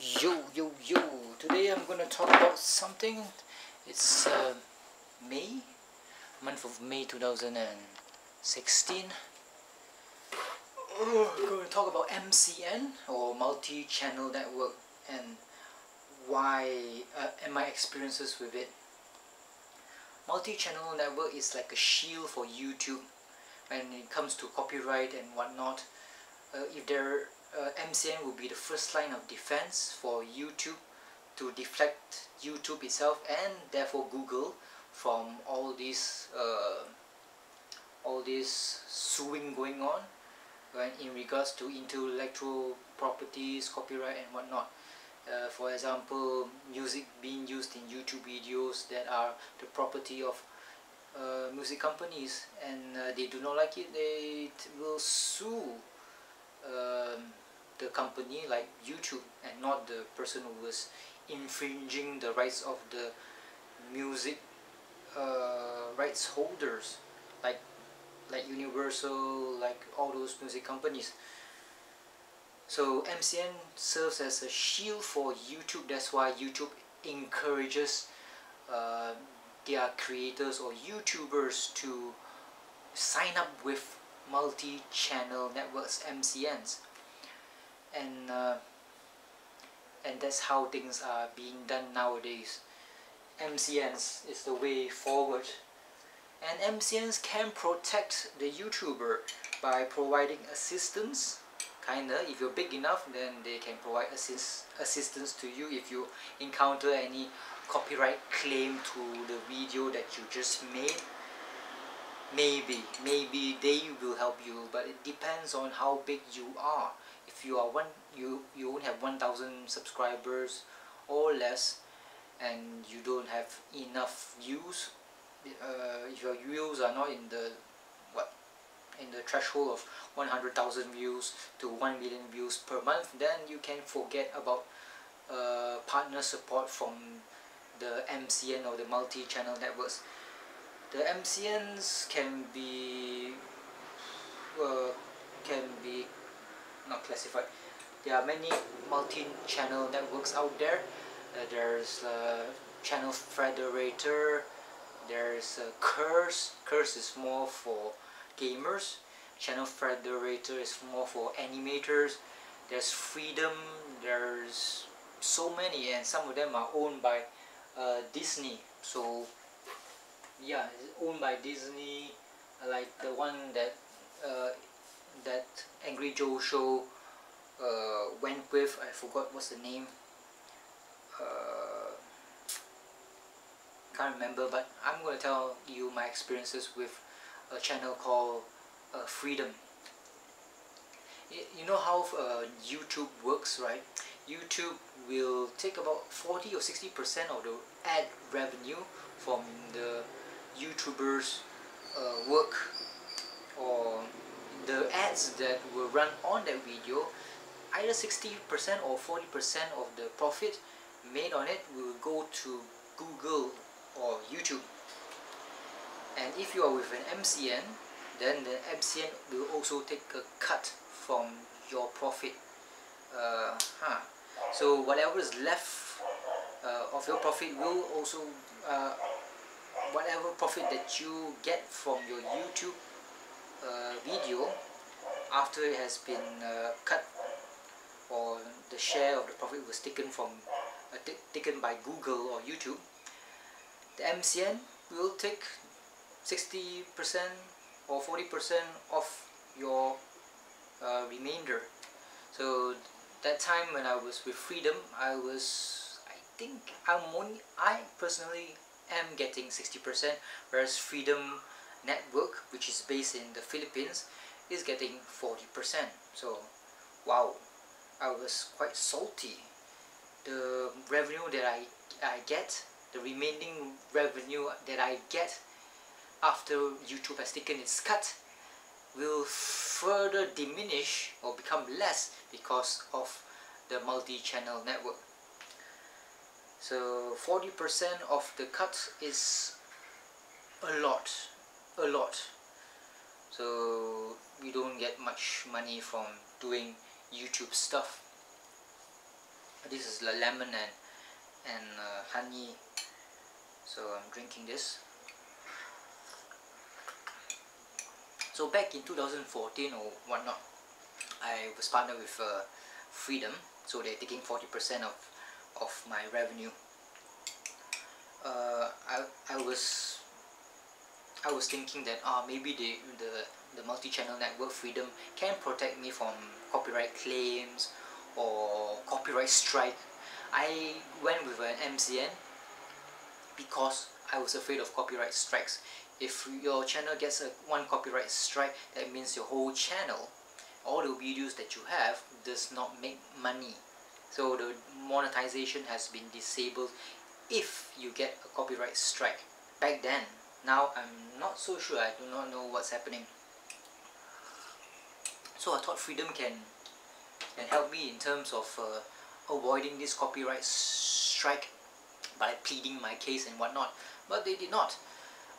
Yo, today I'm gonna talk about something. It's May, month of May 2016. I'm going to talk about MCN, or multi-channel network, and why and my experiences with it. Multi-channel network is like a shield for YouTube when it comes to copyright and whatnot. If there MCN will be the first line of defense for YouTube to deflect YouTube itself and therefore Google from all this suing going on in regards to intellectual properties, copyright and whatnot. For example, music being used in YouTube videos that are the property of music companies, and they do not like it, they will sue the company like YouTube, and not the person who was infringing the rights of the music rights holders, like Universal, like all those music companies. So MCN serves as a shield for YouTube. That's why YouTube encourages their creators or YouTubers to sign up with multi-channel networks, MCNs, and that's how things are being done nowadays. MCNs is the way forward, and MCNs can protect the YouTuber by providing assistance. Kinda, if you're big enough, then they can provide assistance to you if you encounter any copyright claim to the video that you just made. Maybe they will help you, but it depends on how big you are. If you are you only have 1,000 subscribers or less, and you don't have enough views, if your views are not in the threshold of 100,000 views to 1 million views per month, then you can forget about partner support from the MCN or the multi-channel networks. The MCNs can be not classified. There are many multi-channel networks out there. There's Channel Federator. There's Curse. Curse is more for gamers. Channel Federator is more for animators. There's Freedom. There's so many, and some of them are owned by Disney. So yeah, it's owned by Disney, like the one that that Angry Joe show went with. I forgot what's the name. Can't remember, but I'm going to tell you my experiences with a channel called Freedom. You know how YouTube works, right? YouTube will take about 40 or 60% of the ad revenue from the YouTuber's work, or the ads that will run on that video. Either 60% or 40% of the profit made on it will go to Google or YouTube. And if you are with an MCN, then the MCN will also take a cut from your profit. So whatever is left of your profit will also whatever profit that you get from your YouTube video after it has been cut, or the share of the profit was taken from taken by Google or YouTube, the MCN will take 60% or 40% of your remainder. So that time when I was with Freedom, I personally am getting 60%, whereas Freedom Network, which is based in the Philippines, is getting 40%. So wow, I was quite salty. The revenue that I get, the remaining revenue that I get after YouTube has taken its cut, will further diminish or become less because of the multi-channel network. So 40% of the cut is a lot. So we don't get much money from doing YouTube stuff. This is lemon and honey, so I'm drinking this. So back in 2014 or whatnot, I was partnered with Freedom, so they're taking 40% of my revenue. I was thinking that maybe the multi-channel network Freedom can protect me from copyright claims or copyright strike. I went with an MCN because I was afraid of copyright strikes. If your channel gets one copyright strike, that means your whole channel, all the videos that you have, does not make money. So the monetization has been disabled if you get a copyright strike. Back then, now I'm not so sure, I do not know what's happening. So I thought Freedom can help me in terms of avoiding this copyright strike by pleading my case and whatnot, but they did not.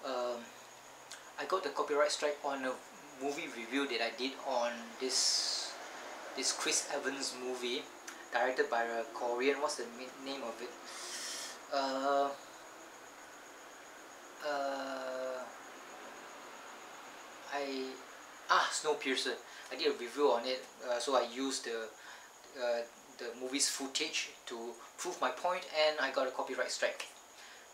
I got the copyright strike on a movie review that I did on this Chris Evans movie, directed by a Korean. What's the name of it? Snowpiercer. I did a review on it, so I used the movie's footage to prove my point, and I got a copyright strike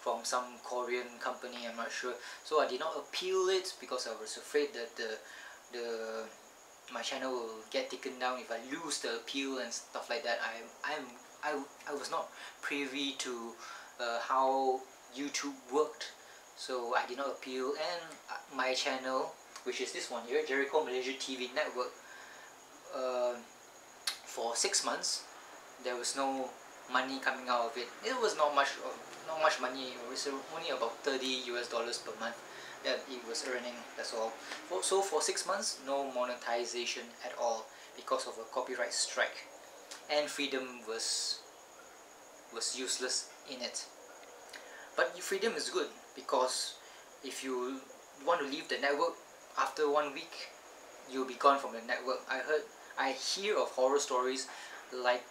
from some Korean company, I'm not sure. So I did not appeal it because I was afraid that my channel will get taken down if I lose the appeal and stuff like that. I was not privy to how YouTube worked, so I did not appeal, and my channel, which is this one here, Gerryko Malaysia TV Network, for 6 months there was no money coming out of it. It was not much money. It was only about $30 per month that it was earning, that's all. So for 6 months, no monetization at all because of a copyright strike, and Freedom was useless in it. But Freedom is good because if you want to leave the network after 1 week, you'll be gone from the network. I hear of horror stories like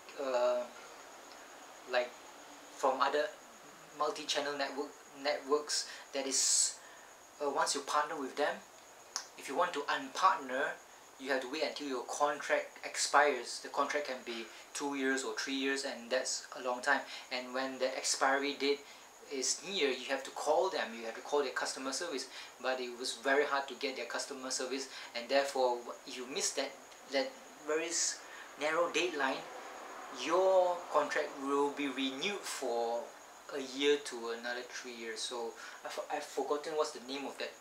from other multi-channel networks that is once you partner with them, if you want to unpartner, you have to wait until your contract expires. The contract can be 2 years or 3 years, and that's a long time. And when the expiry date is near, you have to call them, you have to call their customer service, but it was very hard to get their customer service, and therefore if you miss that very narrow deadline, your contract will be renewed for a year to another 3 years. So I've forgotten what's the name of that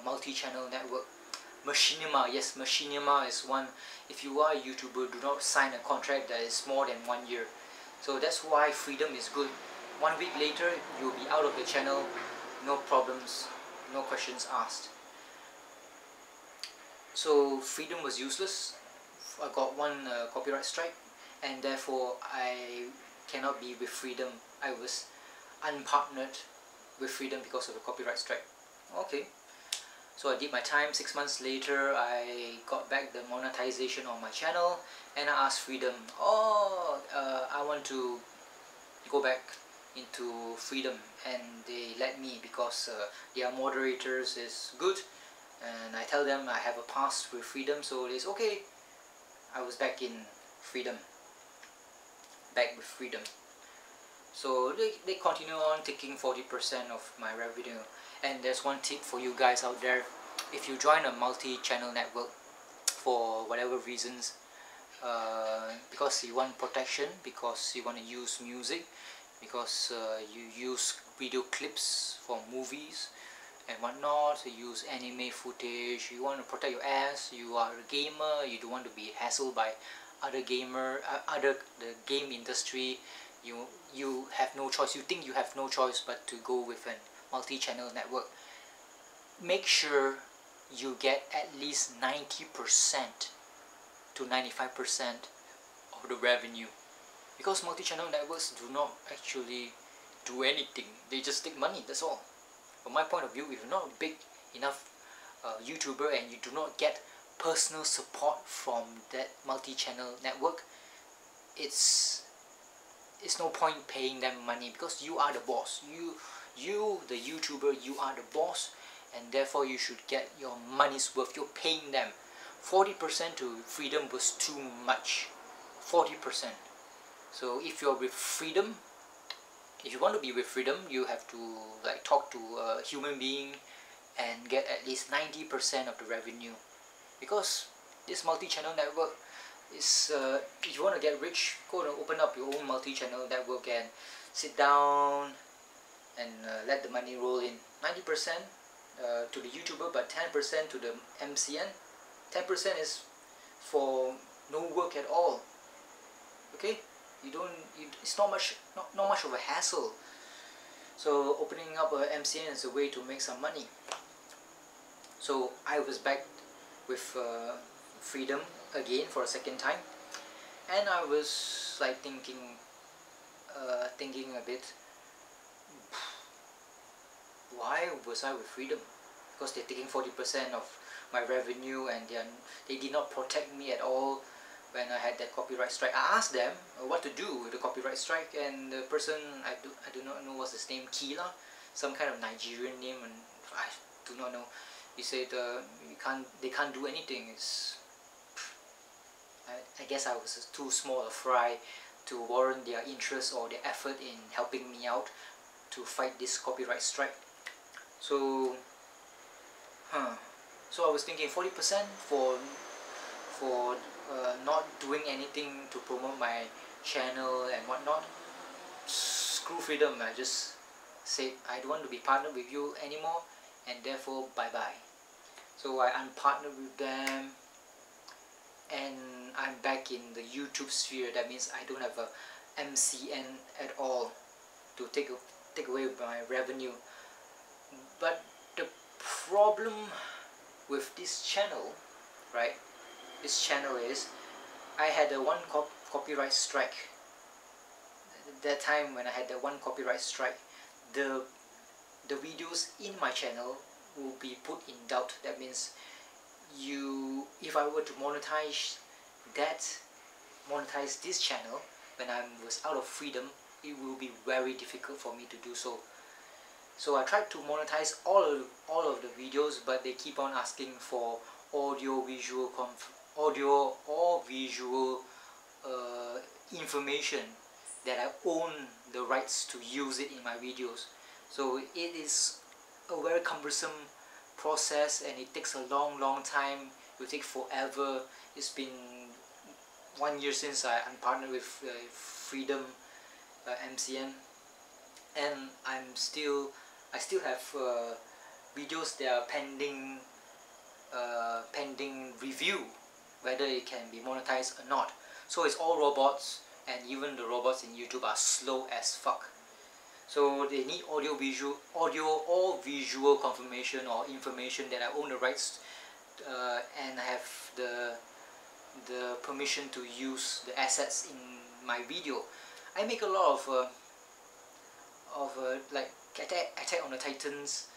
multi-channel network. Machinima, yes, Machinima is one. If you are a YouTuber, do not sign a contract that is more than 1 year. So that's why Freedom is good. 1 week later, you'll be out of the channel, no problems, no questions asked. So Freedom was useless. I got one copyright strike, and therefore I cannot be with Freedom. I was unpartnered with Freedom because of the copyright strike. Okay, so I did my time. 6 months later, I got back the monetization on my channel, and I asked Freedom, I want to go back into Freedom, and they let me because their moderators is good, and I tell them I have a past with Freedom, so it's okay. I was back in Freedom, back with Freedom. So they continue on taking 40% of my revenue. And there's one tip for you guys out there: if you join a multi-channel network for whatever reasons, because you want protection, because you want to use music, because you use video clips for movies and whatnot, you use anime footage, you want to protect your ass, you are a gamer, you don't want to be hassled by other the game industry, you have no choice, you think you have no choice but to go with a multi-channel network. Make sure you get at least 90% to 95% of the revenue, because multi-channel networks do not actually do anything, they just take money, that's all. From my point of view, if you're not a big enough YouTuber and you do not get personal support from that multi-channel network, it's it's no point paying them money, because you are the boss. You the YouTuber, you are the boss, and therefore you should get your money's worth. You're paying them. 40% to Freedom was too much. 40%. So if you're with Freedom, if you want to be with Freedom, you have to like talk to a human being and get at least 90% of the revenue, because this multi-channel network is, if you want to get rich, go and open up your own multi-channel network and sit down and let the money roll in. 90% to the YouTuber, but 10% to the MCN. 10% is for no work at all. Okay, it's not much of a hassle. So opening up a MCN is a way to make some money. So I was back with Freedom again for a second time, and I was like thinking a bit, why was I with Freedom? Because they're taking 40% of my revenue, and they did not protect me at all when I had that copyright strike. I asked them what to do with the copyright strike, and the person, I do not know what's his name, Kila, some kind of Nigerian name, and I do not know. He said they can't do anything. I guess I was too small a fry to warrant their interest or their effort in helping me out to fight this copyright strike. So I was thinking 40% for not doing anything to promote my channel and whatnot. Screw Freedom. I just said I don't want to be partnered with you anymore, and therefore bye bye. So I unpartnered with them, and I'm back in the YouTube sphere. That means I don't have a MCN at all to take away my revenue. But the problem with this channel, right? This channel is, I had a one copyright strike. That time when I had the one copyright strike, the videos in my channel will be put in doubt. That means if I were to monetize this channel when I was out of Freedom, it will be very difficult for me to do so. So I tried to monetize all of the videos, but they keep on asking for audio or visual information that I own the rights to use it in my videos. So it is a very cumbersome process, and it takes a long time. It will take forever. It's been 1 year since I unpartnered with Freedom MCN, and I still have videos that are pending review, whether it can be monetized or not. So it's all robots, and even the robots in YouTube are slow as fuck. So they need audio or visual confirmation or information that I own the rights and have the permission to use the assets in my video. I make a lot of like Attack on the Titans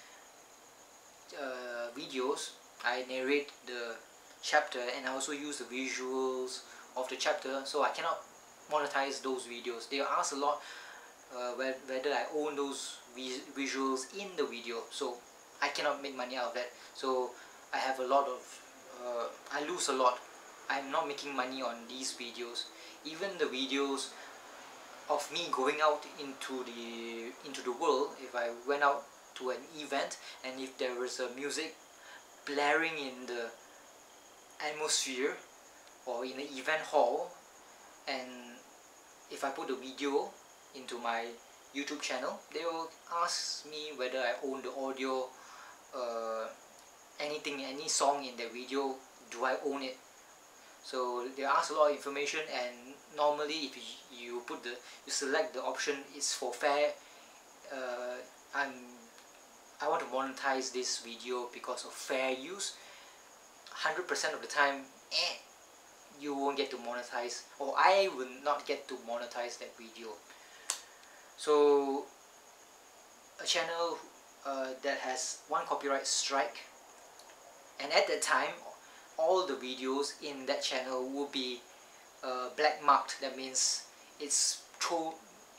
videos. I narrate the chapter, and I also use the visuals of the chapter, so I cannot monetize those videos. They ask a lot whether I own those visuals in the video, so I cannot make money out of that. So I have a lot of I lose a lot. I'm not making money on these videos. Even the videos of me going out into the world, if I went out to an event and if there was a music blaring in the atmosphere or in the event hall, and if I put the video into my YouTube channel, they will ask me whether I own the audio, any song in the video, do I own it? So they ask a lot of information, and normally if you select the option is for fair, I want to monetize this video because of fair use. 100% of the time, you won't get to monetize, or I will not get to monetize that video. So a channel that has one copyright strike, and at that time all the videos in that channel will be black marked. That means it's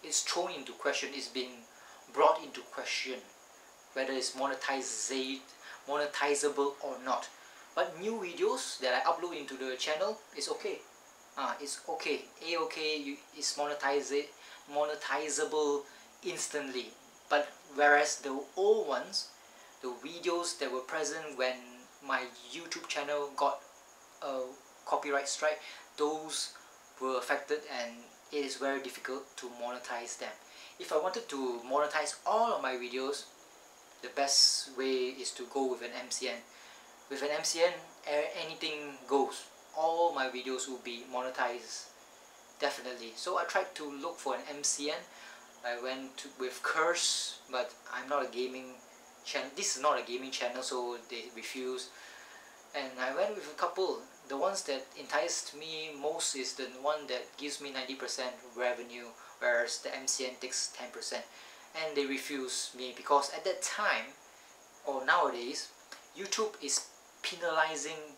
it's thrown into question, it's been brought into question whether it's monetizable or not. But new videos that I upload into the channel is okay. It's okay. It's monetizable instantly. But whereas the old ones, the videos that were present when my YouTube channel got a copyright strike, those were affected, and it is very difficult to monetize them. If I wanted to monetize all of my videos, the best way is to go with an MCN. With an MCN, anything goes. All my videos will be monetized, definitely. So I tried to look for an MCN. I went with Curse, but I'm not a gaming channel. This is not a gaming channel, so they refused. And I went with a couple. The ones that enticed me most is the one that gives me 90% revenue, whereas the MCN takes 10%. And they refused me because at that time, or nowadays, YouTube is penalizing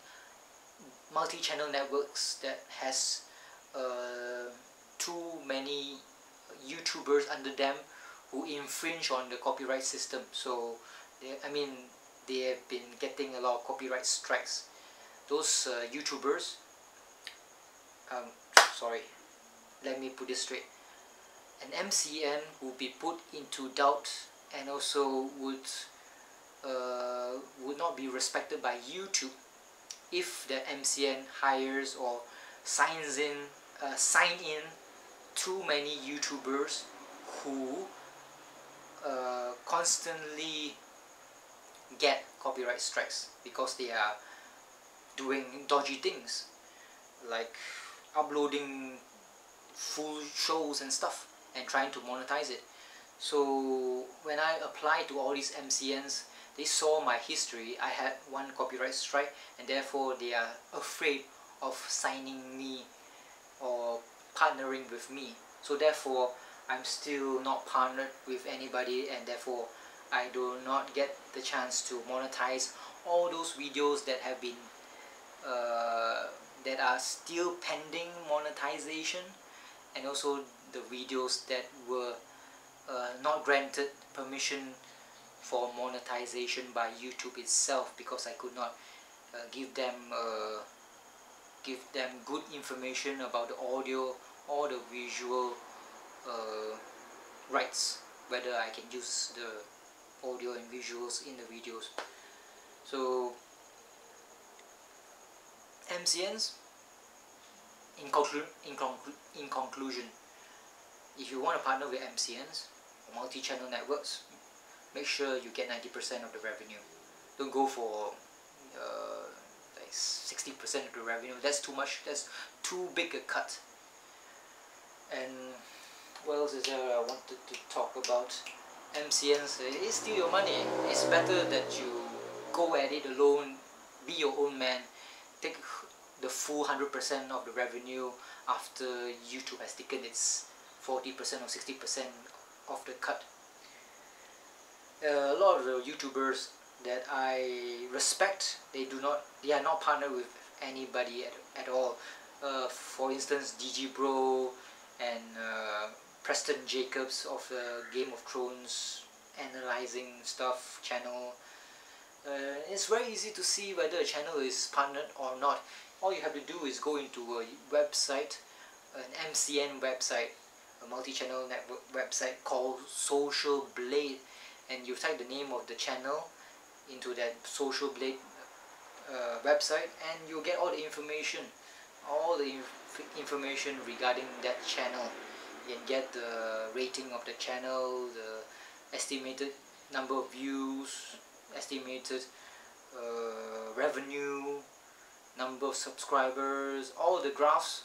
multi-channel networks that has too many YouTubers under them who infringe on the copyright system. So they have been getting a lot of copyright strikes. Those YouTubers, sorry, let me put this straight. An MCN will be put into doubt, and also would not be respected by YouTube if the MCN hires or sign in too many YouTubers who constantly get copyright strikes because they are doing dodgy things like uploading full shows and stuff and trying to monetize it. So when I applied to all these MCNs, they saw my history. I had one copyright strike, and therefore they are afraid of signing me or partnering with me. So therefore I'm still not partnered with anybody, and therefore I do not get the chance to monetize all those videos that have been that are still pending monetization, and also the videos that were not granted permission for monetization by YouTube itself, because I could not give them good information about the audio or the visual rights, whether I can use the audio and visuals in the videos. So MCNs, in conclusion, if you want to partner with MCNs or multi-channel networks, make sure you get 90% of the revenue. Don't go for like 60% of the revenue. That's too much. That's too big a cut. And what else is there I wanted to talk about? MCNs, it's still your money. It's better that you go at it alone, be your own man, take the full 100% of the revenue after YouTube has taken its 40% or 60% of the cut. A lot of the YouTubers that I respect, they are not partnered with anybody at all. For instance, DG Bro and Preston Jacobs of the Game of Thrones analyzing stuff channel. It's very easy to see whether a channel is partnered or not. All you have to do is go into a website, an MCN website, a multi-channel network website called Social Blade, and you type the name of the channel into that Social Blade website, and you'll get all the information regarding that channel. You can get the rating of the channel, the estimated number of views, estimated revenue, number of subscribers, all the graphs.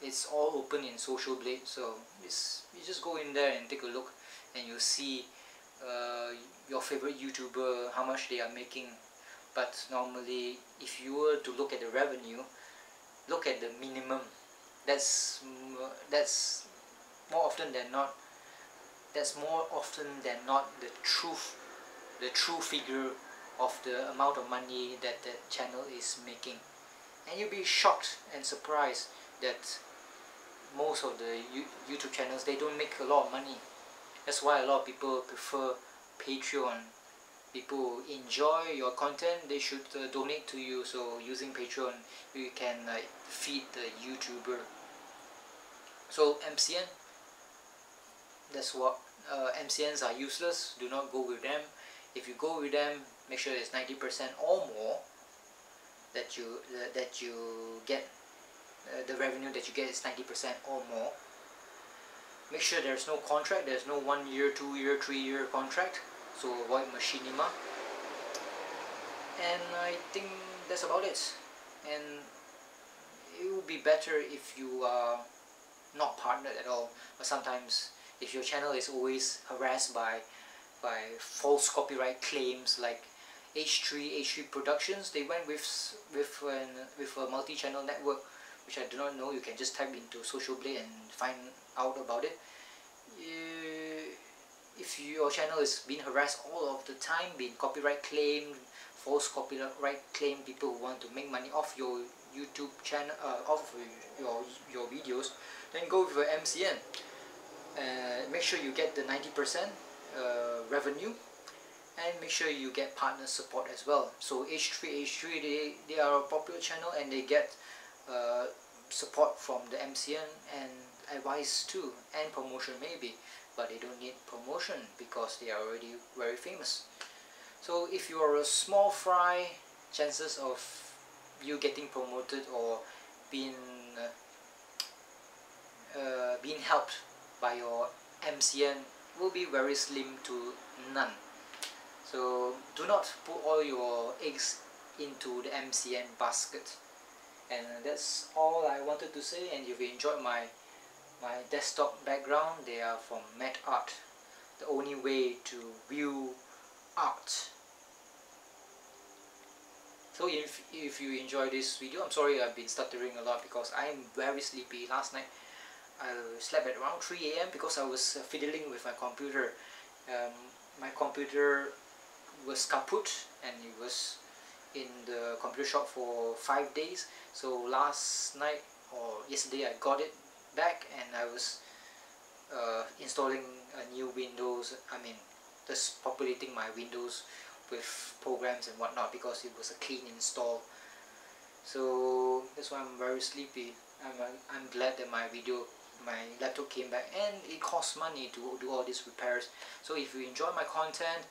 It's all open in Social Blade, so you just go in there and take a look, and you'll see your favorite YouTuber, how much they are making. But normally, if you were to look at the revenue, look at the minimum. That's more often than not. That's more often than not the true figure of the amount of money that the channel is making, and you'll be shocked and surprised that most of the YouTube channels, they don't make a lot of money. That's why a lot of people prefer Patreon. People enjoy your content, they should donate to you. So using Patreon, you can feed the YouTuber. So MCN, that's what MCNs are useless. Do not go with them. If you go with them, make sure it's 90% or more that you get. The revenue that you get is 90% or more. Make sure there's no contract. There's no 1 year, 2 year, 3 year contract. So avoid machinima. And I think that's about it. And it would be better if you are not partnered at all. But sometimes if your channel is always harassed by false copyright claims, like H3 Productions, they went with a multi-channel network, which I do not know. You can just type into Social Blade and find out about it. If your channel is being harassed all of the time, being copyright claimed, false copyright claim, people who want to make money off your YouTube channel, off your videos, then go with an MCN. Make sure you get the 90% revenue, and make sure you get partner support as well. So H3 they are a popular channel, and they get support from the MCN and advice too, and promotion maybe, but they don't need promotion because they are already very famous. So if you are a small fry, chances of you getting promoted or being helped by your MCN will be very slim to none. So do not put all your eggs into the MCN basket. And that's all I wanted to say. And if you enjoyed my desktop background, they are from Matte Art, the only way to view art. So if you enjoy this video, I'm sorry I've been stuttering a lot because I'm very sleepy. Last night I slept at around 3 AM because I was fiddling with my computer. My computer was kaput and it was in the computer shop for 5 days. So last night or yesterday I got it back, and I was installing a new Windows. I mean, just populating my Windows with programs and whatnot because it was a clean install. So that's why I'm very sleepy. I'm glad that my laptop came back, and it costs money to do all these repairs. So if you enjoy my content,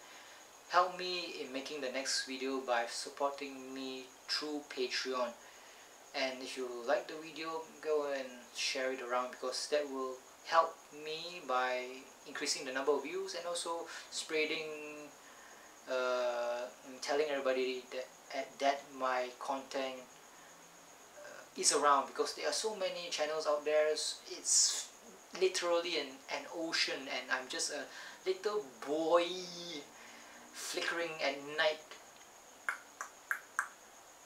help me in making the next video by supporting me through Patreon. And if you like the video, go and share it around, because that will help me by increasing the number of views, and also spreading, telling everybody that my content is around, because there are so many channels out there. It's literally an ocean, and I'm just a little boy flickering at night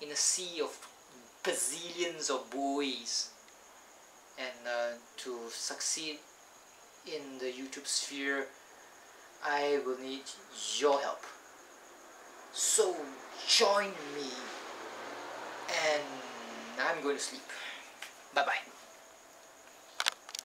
in a sea of bazillions of boys. And to succeed in the YouTube sphere, I will need your help. So join me, and I'm going to sleep. Bye bye.